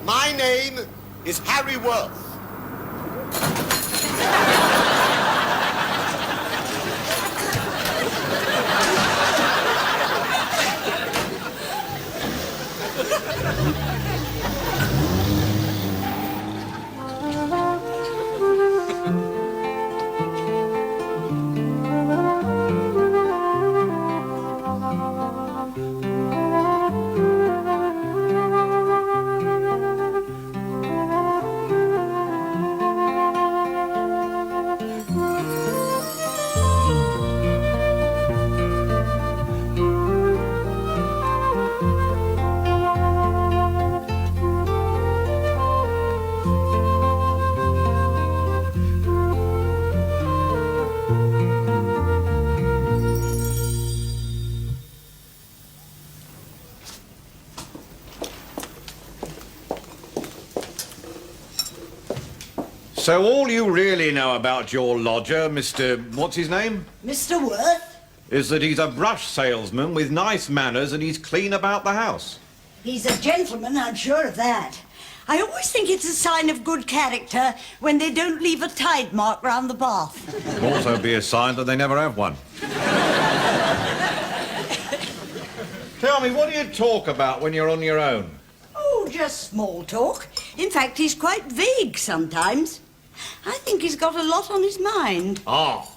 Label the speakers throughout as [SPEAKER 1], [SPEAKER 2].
[SPEAKER 1] My name is Harry Worth.
[SPEAKER 2] So all you really know about your lodger, Mr. what's his name?
[SPEAKER 3] Mr. Worth?
[SPEAKER 2] Is that he's a brush salesman with nice manners and he's clean about the house.
[SPEAKER 3] He's a gentleman, I'm sure of that. I always think it's a sign of good character when they don't leave a tide mark round the bath.
[SPEAKER 2] It would also be a sign that they never have one. Tell me, what do you talk about when you're on your own?
[SPEAKER 3] Oh, just small talk. In fact, he's quite vague sometimes. I think he's got a lot on his mind.
[SPEAKER 2] Oh,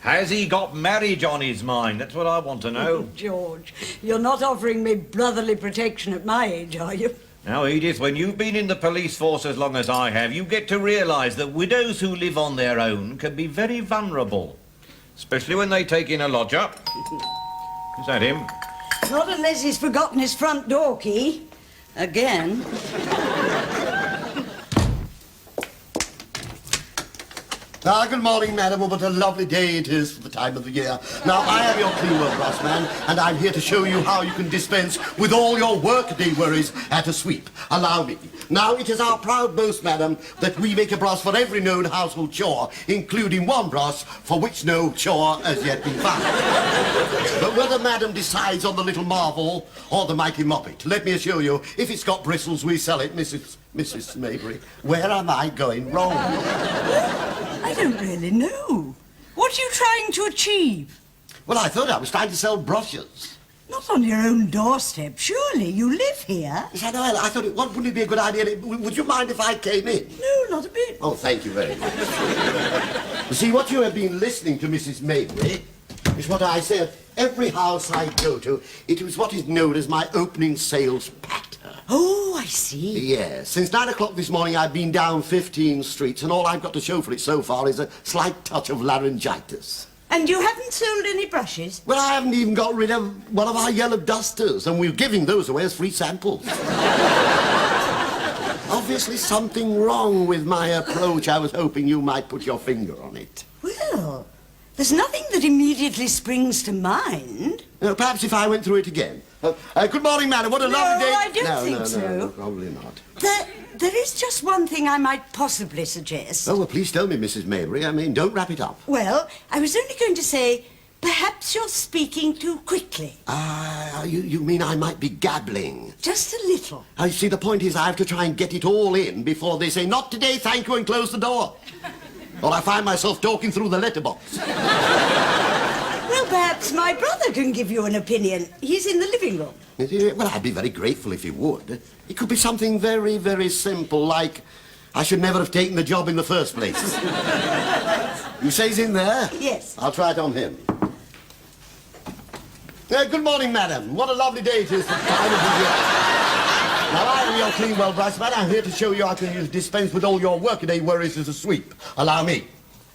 [SPEAKER 2] has he got marriage on his mind? That's what I want to know.
[SPEAKER 3] George, you're not offering me brotherly protection at my age, are you?
[SPEAKER 2] Now, Edith, when you've been in the police force as long as I have, you get to realise that widows who live on their own can be very vulnerable. Especially when they take in a lodger. Is that him?
[SPEAKER 3] Not unless he's forgotten his front door key. Again.
[SPEAKER 1] Good morning, madam. What a lovely day it is for the time of the year. Now, I am your clean work brass man, and I'm here to show you how you can dispense with all your workaday worries at a sweep. Allow me. Now, it is our proud boast, madam, that we make a brass for every known household chore, including one brass for which no chore has yet been found. But whether madam decides on the little marvel or the mighty moppet, let me assure you, if it's got bristles, we sell it, Mrs. Maybury. Where am I going wrong?
[SPEAKER 3] I don't really know. What are you trying to achieve?
[SPEAKER 1] Well, I thought I was trying to sell brushes.
[SPEAKER 3] Not on your own doorstep, surely. You live here.
[SPEAKER 1] Yes, I know. I thought, wouldn't it be a good idea? Would you mind if I came in?
[SPEAKER 3] No, not a bit.
[SPEAKER 1] Oh, thank you very much. You see, what you have been listening to, Mrs. Maybury, is what I say at every house I go to. It was what is known as my opening sales patter.
[SPEAKER 3] Oh, I see.
[SPEAKER 1] Yes. Since 9 o'clock this morning, I've been down 15 streets, and all I've got to show for it so far is a slight touch of laryngitis.
[SPEAKER 3] And you haven't sold any brushes?
[SPEAKER 1] Well, I haven't even got rid of one of our yellow dusters, and we're giving those away as free samples. Obviously something wrong with my approach. I was hoping you might put your finger on it.
[SPEAKER 3] Well, there's nothing that immediately springs to mind.
[SPEAKER 1] Perhaps if I went through it again. Good morning, madam. What a lovely day.
[SPEAKER 3] No, I don't think so.
[SPEAKER 1] No, probably not.
[SPEAKER 3] There is just one thing I might possibly suggest.
[SPEAKER 1] Oh, well, please tell me, Mrs. Maybury. I mean, don't wrap it up.
[SPEAKER 3] Well, I was only going to say, perhaps you're speaking too quickly.
[SPEAKER 1] You mean I might be gabbling?
[SPEAKER 3] Just a little.
[SPEAKER 1] I see, the point is I have to try and get it all in before they say, not today, thank you, and close the door. Or I find myself talking through the letterbox.
[SPEAKER 3] Well, perhaps my brother can give you an opinion. He's in the living room.
[SPEAKER 1] Well, I'd be very grateful if he would. It could be something very, very simple, like I should never have taken the job in the first place. You say he's in there?
[SPEAKER 3] Yes.
[SPEAKER 1] I'll try it on him. Good morning, madam. What a lovely day it is for the time of the year. Now, I am your clean well brass man. I'm here to show you how to dispense with all your workaday worries as a sweep. Allow me.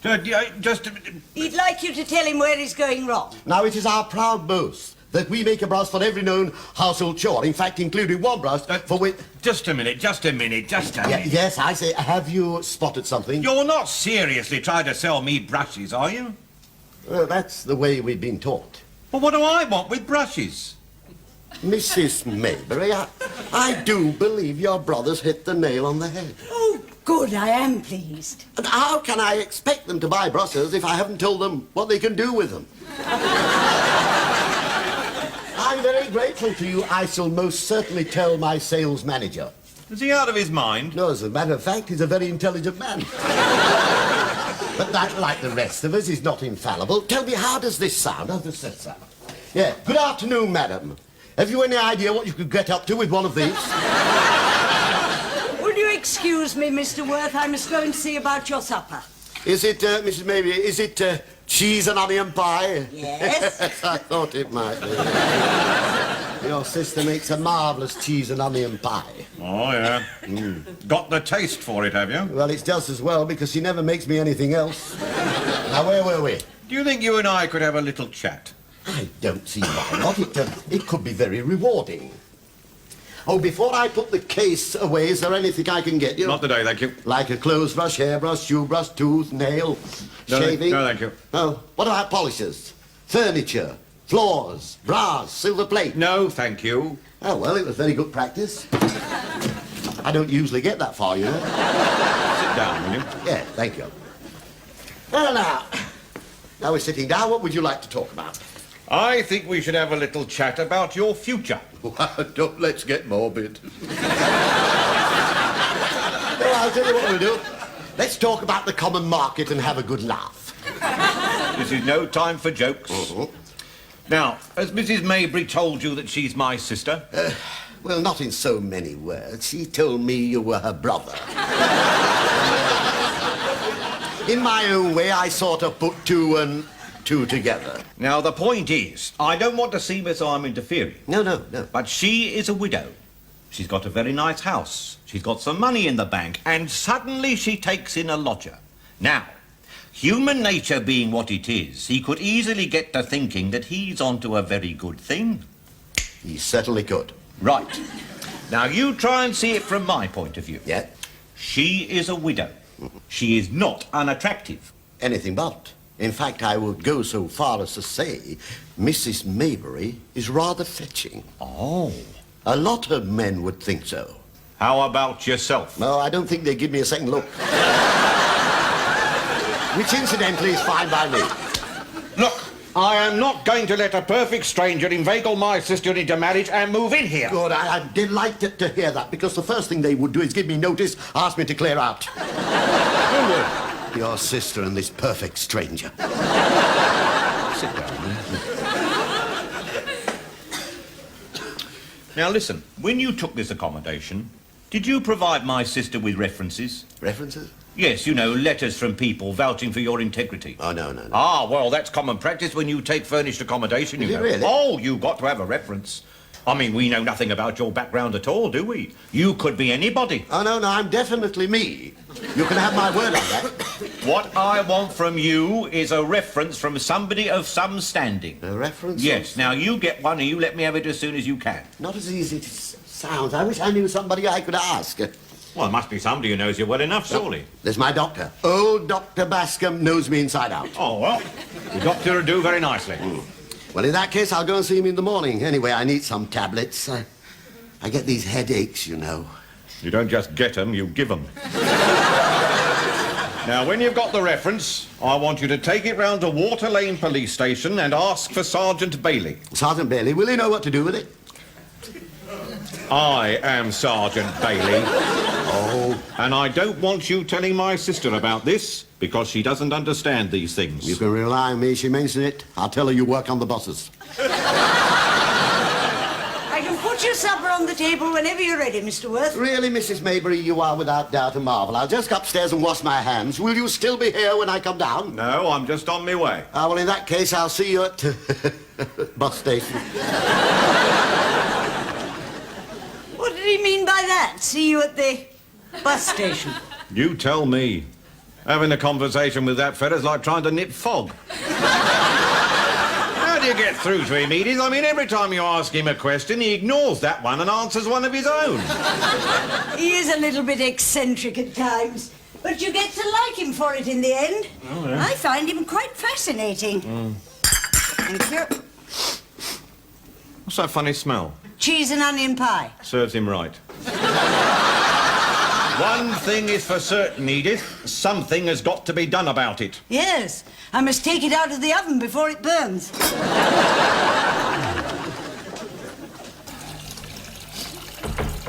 [SPEAKER 3] He'd like you to tell him where he's going wrong.
[SPEAKER 1] Now, it is our proud boast that we make a brass for every known household chore. In fact, including one brass for which...
[SPEAKER 2] Just a minute.
[SPEAKER 1] Yes, I say, have you spotted something?
[SPEAKER 2] You're not seriously trying to sell me brushes, are you?
[SPEAKER 1] That's the way we've been taught.
[SPEAKER 2] Well, what do I want with brushes?
[SPEAKER 1] Mrs. Maybury, I do believe your brother's hit the nail on the head.
[SPEAKER 3] Oh, good, I am pleased.
[SPEAKER 1] And how can I expect them to buy brushes if I haven't told them what they can do with them? I'm very grateful to you. I shall most certainly tell my sales manager.
[SPEAKER 2] Is he out of his mind?
[SPEAKER 1] No, as a matter of fact, he's a very intelligent man. But that, like the rest of us, is not infallible. Tell me, how does this sound? How does that sound? Yeah. Good afternoon, madam. Have you any idea what you could get up to with one of these?
[SPEAKER 3] Will you excuse me, Mr. Worth? I must go and see about your supper.
[SPEAKER 1] Is it, Mrs. Mayberry, is it cheese and onion pie?
[SPEAKER 3] Yes.
[SPEAKER 1] I thought it might be. Your sister makes a marvellous cheese and onion pie.
[SPEAKER 2] Oh, yeah. Got the taste for it, have you?
[SPEAKER 1] Well, it's just as well, because she never makes me anything else. Now, where were we?
[SPEAKER 2] Do you think you and I could have a little chat?
[SPEAKER 1] I don't see why not. It could be very rewarding. Oh, before I put the case away, is there anything I can get you?
[SPEAKER 2] Not today, thank you.
[SPEAKER 1] Like a clothes brush, hairbrush, shoe brush, tooth, nail, shaving?
[SPEAKER 2] No, thank you.
[SPEAKER 1] Oh, what about polishers? Furniture, floors, brass, silver plate?
[SPEAKER 2] No, thank you.
[SPEAKER 1] Oh, well, it was very good practice. I don't usually get that far, you know.
[SPEAKER 2] Sit down, will you?
[SPEAKER 1] Yeah, thank you. Well, now we're sitting down. What would you like to talk about?
[SPEAKER 2] I think we should have a little chat about your future.
[SPEAKER 1] Don't let's get morbid. Well, I'll tell you what we'll do. Let's talk about the common market and have a good laugh.
[SPEAKER 2] This is no time for jokes. Now, has Mrs. Mayberry told you that she's my sister?
[SPEAKER 1] Well, not in so many words. She told me you were her brother. In my own way, I sort of put two and two together.
[SPEAKER 2] Now, the point is, I don't want to seem as though I'm interfering.
[SPEAKER 1] No.
[SPEAKER 2] But she is a widow. She's got a very nice house. She's got some money in the bank. And suddenly she takes in a lodger. Now, human nature being what it is, he could easily get to thinking that he's onto a very good thing.
[SPEAKER 1] He certainly could.
[SPEAKER 2] Right. Now, you try and see it from my point of view.
[SPEAKER 1] Yeah?
[SPEAKER 2] She is a widow. She is not unattractive.
[SPEAKER 1] Anything but. In fact, I would go so far as to say Mrs. Mayberry is rather fetching.
[SPEAKER 2] Oh.
[SPEAKER 1] A lot of men would think so.
[SPEAKER 2] How about yourself?
[SPEAKER 1] No, I don't think they give me a second look. Which, incidentally, is fine by me.
[SPEAKER 2] Look, I am not going to let a perfect stranger inveigle my sister into marriage and move in here.
[SPEAKER 1] Good, I'm delighted to hear that, because the first thing they would do is give me notice, ask me to clear out.
[SPEAKER 2] Who would?
[SPEAKER 1] Your sister and this perfect stranger.
[SPEAKER 2] Sit down. Now listen, when you took this accommodation, did you provide my sister with references?
[SPEAKER 1] References?
[SPEAKER 2] Yes, you know, letters from people vouching for your integrity.
[SPEAKER 1] Oh, no.
[SPEAKER 2] Ah, well, that's common practice when you take furnished accommodation, you
[SPEAKER 1] Is it
[SPEAKER 2] know.
[SPEAKER 1] really?
[SPEAKER 2] Oh, you've got to have a reference. I mean, we know nothing about your background at all, do we? You could be anybody.
[SPEAKER 1] Oh, no, I'm definitely me. You can have my word on that.
[SPEAKER 2] What I want from you is a reference from somebody of some standing.
[SPEAKER 1] A reference?
[SPEAKER 2] Yes, now you get one and you let me have it as soon as you can.
[SPEAKER 1] Not as easy as it sounds. I wish I knew somebody I could ask.
[SPEAKER 2] Well, there must be somebody who knows you well enough, surely.
[SPEAKER 1] There's my doctor. Old Dr. Bascom knows me inside out.
[SPEAKER 2] Oh, well, the doctor will do very nicely.
[SPEAKER 1] Well, in that case, I'll go and see him in the morning. Anyway, I need some tablets. I get these headaches, you know.
[SPEAKER 2] You don't just get them, you give them. Now, when you've got the reference, I want you to take it round to Water Lane Police Station and ask for Sergeant Bailey.
[SPEAKER 1] Sergeant Bailey, will he know what to do with it?
[SPEAKER 2] I am Sergeant Bailey.
[SPEAKER 1] Oh.
[SPEAKER 2] And I don't want you telling my sister about this, because she doesn't understand these things.
[SPEAKER 1] You can rely on me. She mentioned it. I'll tell her you work on the buses.
[SPEAKER 3] I can put your supper on the table whenever you're ready, Mr. Worth.
[SPEAKER 1] Really, Mrs. Mayberry, you are without doubt a marvel. I'll just go upstairs and wash my hands. Will you still be here when I come down?
[SPEAKER 2] No, I'm just on my way.
[SPEAKER 1] Well, in that case, I'll see you at bus station.
[SPEAKER 3] What did he mean by that? See you at the bus station.
[SPEAKER 2] You tell me. Having a conversation with that fella's like trying to nip fog. How do you get through to him, Edith? I mean, every time you ask him a question, he ignores that one and answers one of his own.
[SPEAKER 3] He is a little bit eccentric at times, but you get to like him for it in the end.
[SPEAKER 2] Oh, yeah.
[SPEAKER 3] I find him quite fascinating. Thank you.
[SPEAKER 2] What's that funny smell?
[SPEAKER 3] Cheese and onion pie.
[SPEAKER 2] Serves him right. One thing is for certain, Edith. Something has got to be done about it.
[SPEAKER 3] Yes, I must take it out of the oven before it burns.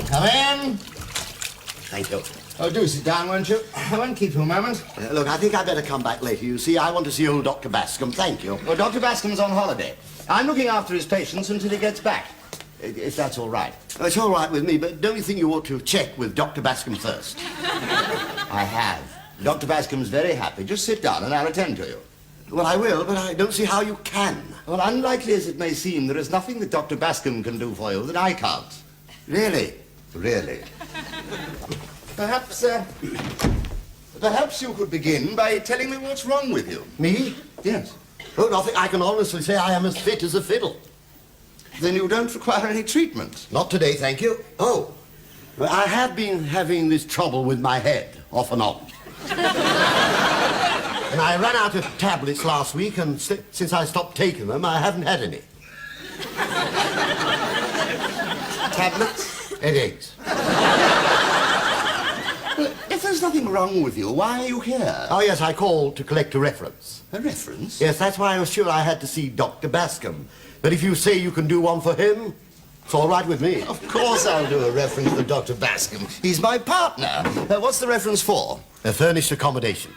[SPEAKER 1] Come in. Thank you.
[SPEAKER 4] Oh, do sit down, won't you? I won't keep you a moment.
[SPEAKER 1] Look, I think I'd better come back later. You see, I want to see old Dr. Bascom. Thank you.
[SPEAKER 4] Well, Dr. Bascom's on holiday. I'm looking after his patients until he gets back. If that's all right.
[SPEAKER 1] It's all right with me, but don't you think you ought to check with Dr. Bascom first?
[SPEAKER 4] I have. Dr. Bascom's very happy. Just sit down and I'll attend to you.
[SPEAKER 1] Well, I will, but I don't see how you can.
[SPEAKER 4] Well, unlikely as it may seem, there is nothing that Dr. Bascom can do for you that I can't.
[SPEAKER 1] Really?
[SPEAKER 4] Really. Perhaps you could begin by telling me what's wrong with you.
[SPEAKER 1] Me?
[SPEAKER 4] Yes.
[SPEAKER 1] Oh, nothing. I can honestly say I am as fit as a fiddle.
[SPEAKER 4] Then you don't require any treatment.
[SPEAKER 1] Not today, thank you. Oh, well, I have been having this trouble with my head, off and on. And I ran out of tablets last week, and since I stopped taking them, I haven't had any.
[SPEAKER 4] Tablets?
[SPEAKER 1] Headaches.
[SPEAKER 4] Well, if there's nothing wrong with you, why are you here?
[SPEAKER 1] Oh, yes, I called to collect a reference.
[SPEAKER 4] A reference?
[SPEAKER 1] Yes, that's why I was sure I had to see Dr. Bascom. But if you say you can do one for him, it's all right with me.
[SPEAKER 4] Of course I'll do a reference for Dr. Bascom. He's my partner. What's the reference for?
[SPEAKER 1] A furnished accommodation.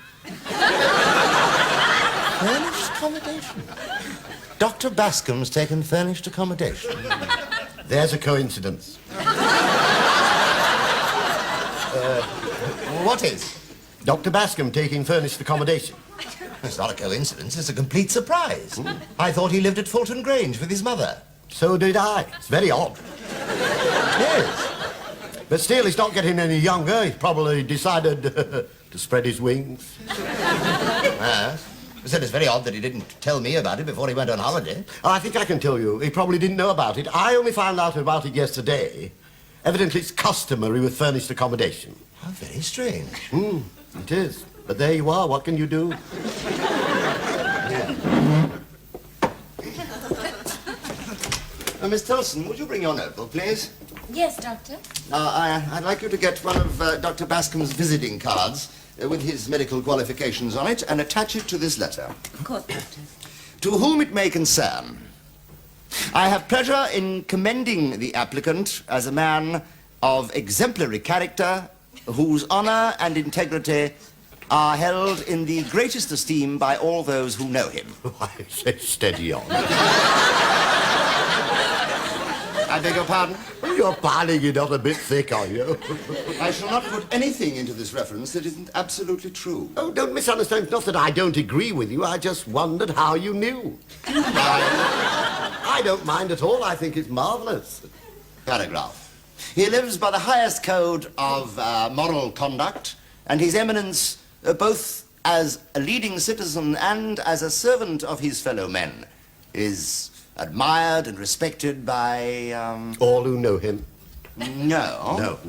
[SPEAKER 4] Furnished accommodation? Dr. Bascom's taken furnished accommodation.
[SPEAKER 1] There's a coincidence.
[SPEAKER 4] What is?
[SPEAKER 1] Dr. Bascom taking furnished accommodation.
[SPEAKER 4] It's not a coincidence, it's a complete surprise. I thought he lived at Fulton Grange with his mother.
[SPEAKER 1] So did I. It's very odd.
[SPEAKER 4] Yes.
[SPEAKER 1] But still, he's not getting any younger. He's probably decided to spread his wings.
[SPEAKER 4] Yes. I said it's very odd that he didn't tell me about it before he went on holiday.
[SPEAKER 1] Oh, I think I can tell you. He probably didn't know about it. I only found out about it yesterday. Evidently, it's customary with furnished accommodation.
[SPEAKER 4] How very strange.
[SPEAKER 1] It is. But there you are. What can you do?
[SPEAKER 4] Miss Tilson, would you bring your notebook, please?
[SPEAKER 5] Yes, Doctor.
[SPEAKER 4] I'd like you to get one of Dr. Bascom's visiting cards with his medical qualifications on it and attach it to this letter.
[SPEAKER 5] Of course, Doctor.
[SPEAKER 4] To whom it may concern, I have pleasure in commending the applicant as a man of exemplary character whose honor and integrity are held in the greatest esteem by all those who know him.
[SPEAKER 1] Why, say steady on.
[SPEAKER 4] I beg your pardon?
[SPEAKER 1] You're piling it on a bit thick, are you?
[SPEAKER 4] I shall not put anything into this reference that isn't absolutely true.
[SPEAKER 1] Oh, don't misunderstand. It's not that I don't agree with you. I just wondered how you knew. I don't mind at all. I think it's marvelous.
[SPEAKER 4] Paragraph. He lives by the highest code of moral conduct, and His Eminence, both as a leading citizen and as a servant of his fellow men, is admired and respected by,
[SPEAKER 1] All who know him?
[SPEAKER 4] No.
[SPEAKER 1] No.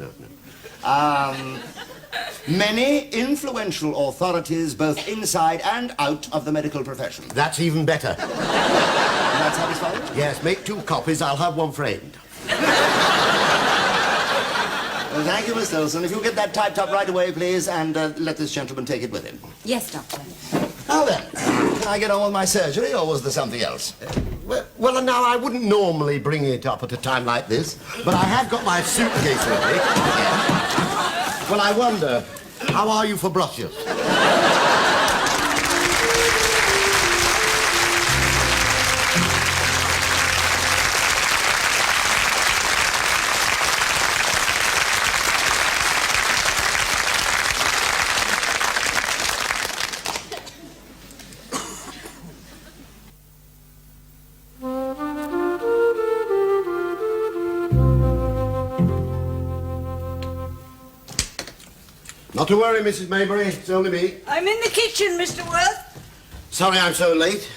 [SPEAKER 4] Many influential authorities both inside and out of the medical profession.
[SPEAKER 1] That's even better.
[SPEAKER 4] That satisfied?
[SPEAKER 1] Yes, make 2 copies. I'll have one framed.
[SPEAKER 4] Well, thank you, Miss Wilson. If you get that typed up right away, please, and let this gentleman take it with him.
[SPEAKER 5] Yes, Doctor.
[SPEAKER 4] Now then, can I get on with my surgery, or was there something else?
[SPEAKER 1] Well, now, I wouldn't normally bring it up at a time like this, but I have got my suitcase with me. Well, I wonder, how are you for brushes? Not to worry, Mrs. Maybury. It's only me.
[SPEAKER 3] I'm in the kitchen, Mr. Worth.
[SPEAKER 1] Sorry I'm so late.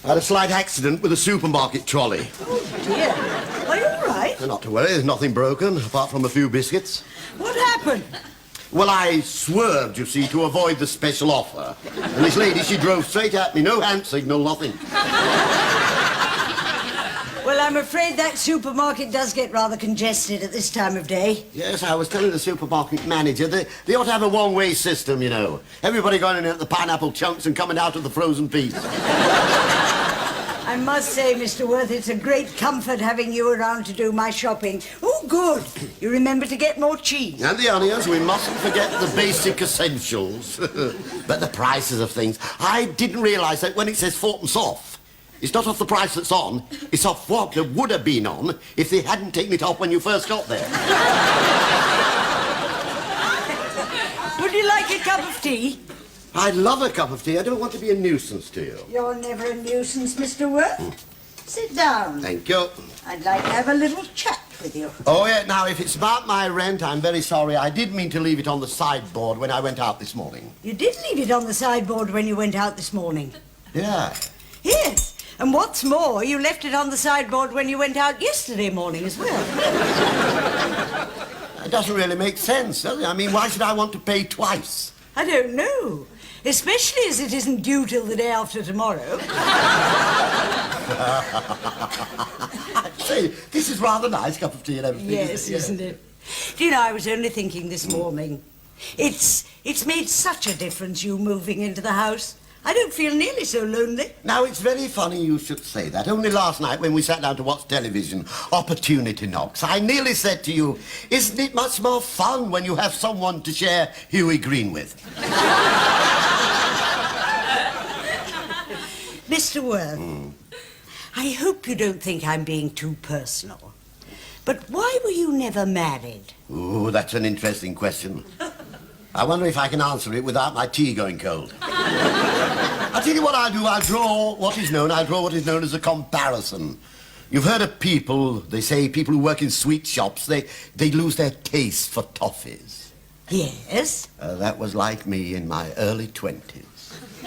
[SPEAKER 1] I had a slight accident with a supermarket trolley.
[SPEAKER 3] Oh, dear. Are you all right?
[SPEAKER 1] Not to worry, there's nothing broken, apart from a few biscuits.
[SPEAKER 3] What happened?
[SPEAKER 1] Well, I swerved, you see, to avoid the special offer. And this lady, she drove straight at me, no hand signal, nothing.
[SPEAKER 3] Well, I'm afraid that supermarket does get rather congested at this time of day.
[SPEAKER 1] Yes, I was telling the supermarket manager they ought to have a one-way system, you know. Everybody going in at the pineapple chunks and coming out of the frozen peas.
[SPEAKER 3] I must say, Mr. Worth, it's a great comfort having you around to do my shopping. Oh, good. You remember to get more cheese.
[SPEAKER 1] And the onions, we mustn't forget the basic essentials. But the prices of things. I didn't realise that when it says 4pence off, it's not off the price that's on, it's off what it would have been on if they hadn't taken it off when you first got there.
[SPEAKER 3] Would you like a cup of tea?
[SPEAKER 1] I'd love a cup of tea. I don't want to be a nuisance to you.
[SPEAKER 3] You're never a nuisance, Mr. Worth. Sit down.
[SPEAKER 1] Thank you.
[SPEAKER 3] I'd like to have a little chat with you.
[SPEAKER 1] Oh, yeah, now, if it's about my rent, I'm very sorry. I did mean to leave it on the sideboard when I went out this morning.
[SPEAKER 3] You did leave it on the sideboard when you went out this morning.
[SPEAKER 1] Yeah.
[SPEAKER 3] Yes. And what's more, you left it on the sideboard when you went out yesterday morning as well.
[SPEAKER 1] It doesn't really make sense, does it? I mean, why should I want to pay twice?
[SPEAKER 3] I don't know. Especially as it isn't due till the day after tomorrow.
[SPEAKER 1] I'd say, this is rather nice cup of tea and everything.
[SPEAKER 3] Yes, isn't it? Do you know, I was only thinking this morning. It's made such a difference, you moving into the house. I don't feel nearly so lonely.
[SPEAKER 1] Now, it's very funny you should say that. Only last night when we sat down to watch television, Opportunity Knocks, I nearly said to you, isn't it much more fun when you have someone to share Huey Green with?
[SPEAKER 3] Mr. Worth, I hope you don't think I'm being too personal. But why were you never married?
[SPEAKER 1] Ooh, that's an interesting question. I wonder if I can answer it without my tea going cold. I'll tell you what I'll do. I'll draw what is known as a comparison. You've heard of people, they say people who work in sweet shops, they lose their taste for toffees.
[SPEAKER 3] Yes?
[SPEAKER 1] That was like me in my early 20s.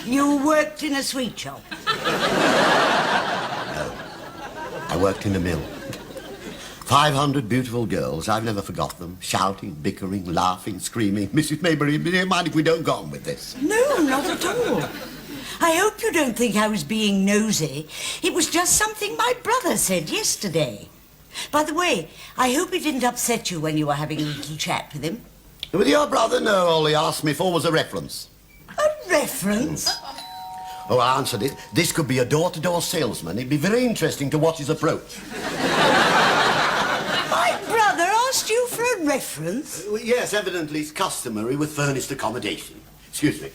[SPEAKER 3] You worked in a sweet shop?
[SPEAKER 1] No. I worked in a mill. 500 beautiful girls, I've never forgot them, shouting, bickering, laughing, screaming. Mrs. Maybury, do you mind if we don't go on with this?
[SPEAKER 3] No, not at all. I hope you don't think I was being nosy. It was just something my brother said yesterday. By the way, I hope it didn't upset you when you were having a little chat with him.
[SPEAKER 1] With your brother? No, all he asked me for was a reference.
[SPEAKER 3] A reference?
[SPEAKER 1] Oh, I answered it. This could be a door-to-door salesman. It'd be very interesting to watch his approach.
[SPEAKER 3] My brother asked you for a reference?
[SPEAKER 1] Yes, evidently it's customary with furnished accommodation. Excuse me.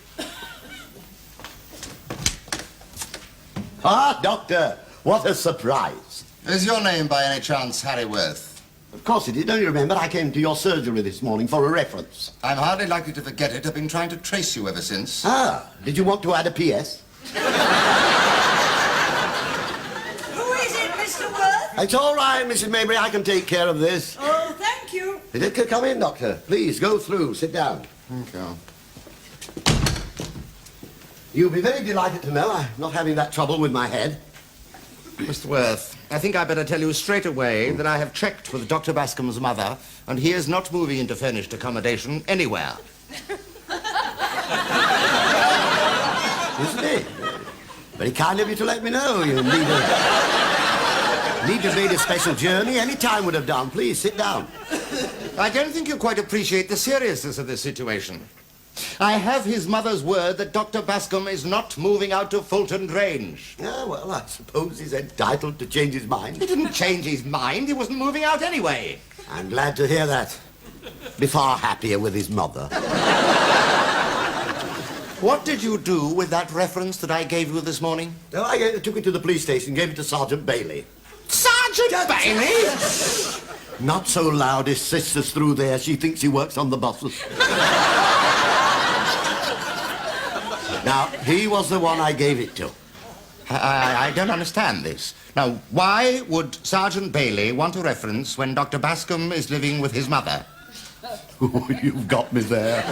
[SPEAKER 1] Ah, Doctor, what a surprise.
[SPEAKER 6] Is your name by any chance Harry Worth?
[SPEAKER 1] Of course it is. Don't you remember? I came to your surgery this morning for a reference.
[SPEAKER 6] I'm hardly likely to forget it. I've been trying to trace you ever since.
[SPEAKER 1] Ah, did you want to add a P.S.?
[SPEAKER 3] Who is it, Mr. Worth?
[SPEAKER 1] It's all right, Mrs. Maybury. I can take care of this.
[SPEAKER 3] Oh, thank you.
[SPEAKER 1] Come in, Doctor. Please, go through. Sit down.
[SPEAKER 6] Thank you.
[SPEAKER 1] You'll be very delighted to know I'm not having that trouble with my head.
[SPEAKER 4] Mr. Worth, I think I better tell you straight away that I have checked with Dr. Bascom's mother, and he is not moving into furnished accommodation anywhere.
[SPEAKER 1] Isn't it? Very kind of you to let me know. You need to have made a special journey. Any time would have done. Please, sit down.
[SPEAKER 4] I don't think you quite appreciate the seriousness of this situation. I have his mother's word that Dr. Bascom is not moving out of Fulton Grange.
[SPEAKER 1] Ah, well, I suppose he's entitled to change his mind.
[SPEAKER 4] He didn't change his mind. He wasn't moving out anyway.
[SPEAKER 1] I'm glad to hear that. Be far happier with his mother.
[SPEAKER 4] What did you do with that reference that I gave you this morning?
[SPEAKER 1] No, I took it to the police station, gave it to Sergeant Bailey.
[SPEAKER 4] Sergeant Bailey?
[SPEAKER 1] Not so loud, his sister's through there. She thinks he works on the buses. Now, he was the one I gave it to.
[SPEAKER 4] I don't understand this. Now, why would Sergeant Bailey want a reference when Dr. Bascom is living with his mother?
[SPEAKER 1] You've got me there.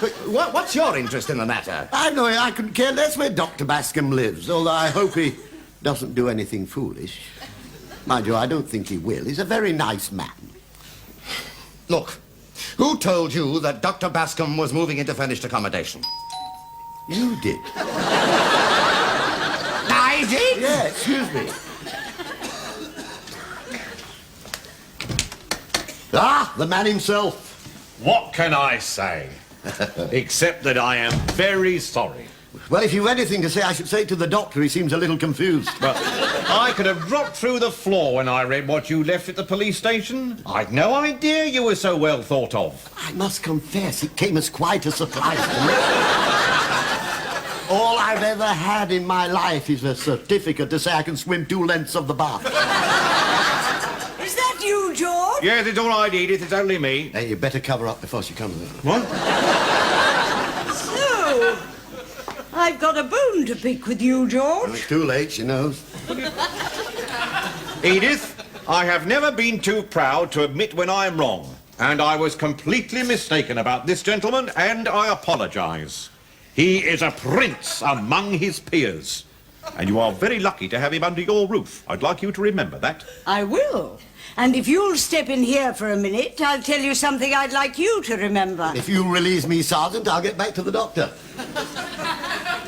[SPEAKER 4] But what's your interest in the matter?
[SPEAKER 1] I couldn't care less where Dr. Bascom lives, although I hope he doesn't do anything foolish. Mind you, I don't think he will. He's a very nice man.
[SPEAKER 4] Look, who told you that Dr. Bascom was moving into furnished accommodation?
[SPEAKER 1] You did.
[SPEAKER 4] I did?
[SPEAKER 1] Yeah, excuse me. Ah, the man himself.
[SPEAKER 2] What can I say? Except that I am very sorry.
[SPEAKER 1] Well, if you've anything to say, I should say it to the doctor. He seems a little confused.
[SPEAKER 2] But I could have dropped through the floor when I read what you left at the police station. I'd no idea you were so well thought of.
[SPEAKER 1] I must confess, it came as quite a surprise to me. All I've ever had in my life is a certificate to say I can swim 2 lengths of the bath.
[SPEAKER 3] Is that you, George?
[SPEAKER 2] Yes, it's all right, Edith. It's only me.
[SPEAKER 1] Hey, you better cover up before she comes in.
[SPEAKER 2] What?
[SPEAKER 3] So, I've got a bone to pick with you, George.
[SPEAKER 1] Well, it's too late, she knows.
[SPEAKER 2] Edith, I have never been too proud to admit when I'm wrong. And I was completely mistaken about this gentleman, and I apologise. He is a prince among his peers. And you are very lucky to have him under your roof. I'd like you to remember that.
[SPEAKER 3] I will. And if you'll step in here for a minute, I'll tell you something I'd like you to remember.
[SPEAKER 1] If you release me, Sergeant, I'll get back to the doctor.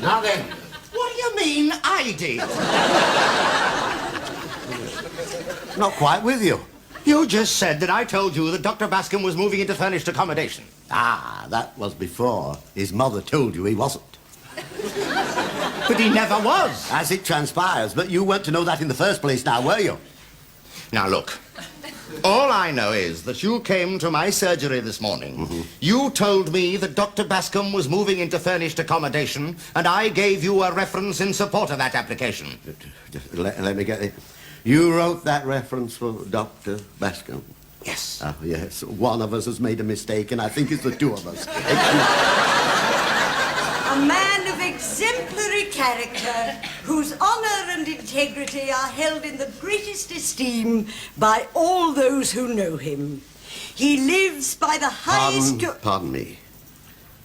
[SPEAKER 1] Now then.
[SPEAKER 4] What do you mean, I did?
[SPEAKER 1] Not quite with you.
[SPEAKER 4] You just said that I told you that Dr. Bascom was moving into furnished accommodation.
[SPEAKER 1] Ah, that was before his mother told you he wasn't.
[SPEAKER 4] But he never was.
[SPEAKER 1] As it transpires, but you weren't to know that in the first place now, were you?
[SPEAKER 4] Now, look. All I know is that you came to my surgery this morning. You told me that Dr. Bascom was moving into furnished accommodation, and I gave you a reference in support of that application.
[SPEAKER 1] Just let me get it. You wrote that reference for Dr. Bascom?
[SPEAKER 4] Yes.
[SPEAKER 1] Oh, yes. One of us has made a mistake, and I think it's the 2 of us.
[SPEAKER 3] A man of exemplary character, whose honour and integrity are held in the greatest esteem by all those who know him. He lives by the highest...
[SPEAKER 1] Pardon me.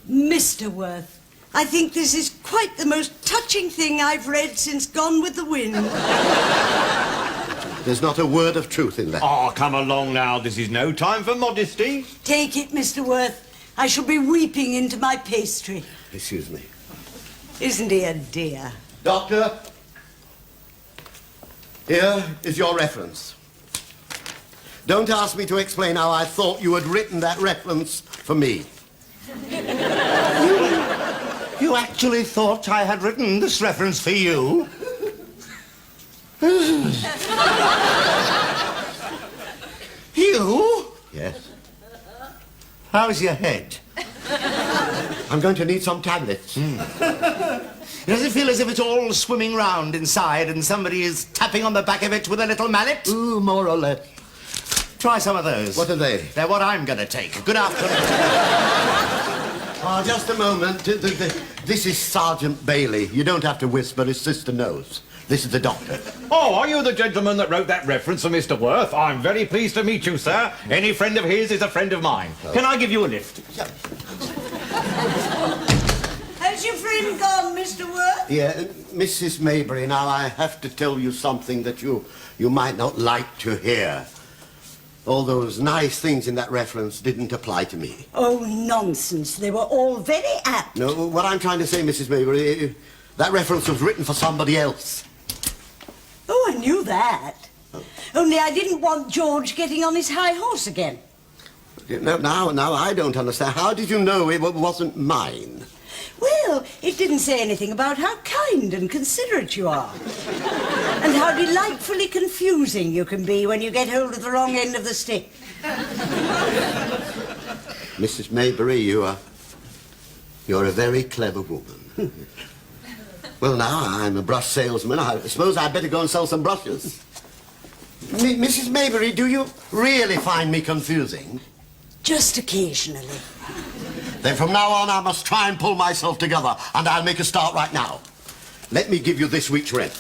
[SPEAKER 3] Mr. Worth, I think this is quite the most touching thing I've read since Gone with the Wind.
[SPEAKER 1] There's not a word of truth in that.
[SPEAKER 2] Oh, come along now. This is no time for modesty.
[SPEAKER 3] Take it, Mr. Worth. I shall be weeping into my pastry.
[SPEAKER 1] Excuse me.
[SPEAKER 3] Isn't he a dear?
[SPEAKER 1] Doctor, here is your reference. Don't ask me to explain how I thought you had written that reference for me.
[SPEAKER 4] You actually thought I had written this reference for you? You?
[SPEAKER 1] Yes.
[SPEAKER 4] How's your head?
[SPEAKER 1] I'm going to need some tablets.
[SPEAKER 4] Does it feel as if it's all swimming round inside and somebody is tapping on the back of it with a little mallet?
[SPEAKER 1] Ooh, more or less.
[SPEAKER 4] Try some of those.
[SPEAKER 1] What are they?
[SPEAKER 4] They're what I'm going to take. Good afternoon.
[SPEAKER 1] Oh, just a moment. This is Sergeant Bailey. You don't have to whisper. His sister knows. This is the doctor.
[SPEAKER 2] Oh, are you the gentleman that wrote that reference for Mr. Worth? I'm very pleased to meet you, sir. Any friend of his is a friend of mine. Can I give you a lift?
[SPEAKER 3] Has your friend gone, Mr. Worth?
[SPEAKER 1] Yeah, Mrs. Maybury, now I have to tell you something that you might not like to hear. All those nice things in that reference didn't apply to me.
[SPEAKER 3] Oh, nonsense. They were all very apt.
[SPEAKER 1] No, what I'm trying to say, Mrs. Maybury, that reference was written for somebody else.
[SPEAKER 3] Oh, I knew that. Only I didn't want George getting on his high horse again.
[SPEAKER 1] No, now I don't understand. How did you know it wasn't mine?
[SPEAKER 3] Well, it didn't say anything about how kind and considerate you are. And how delightfully confusing you can be when you get hold of the wrong end of the stick.
[SPEAKER 1] Mrs. Maybury, you're a very clever woman. Well, now, I'm a brush salesman. I suppose I'd better go and sell some brushes. Mrs. Maybury, do you really find me confusing?
[SPEAKER 3] Just occasionally.
[SPEAKER 1] Then from now on, I must try and pull myself together, and I'll make a start right now. Let me give you this week's rent.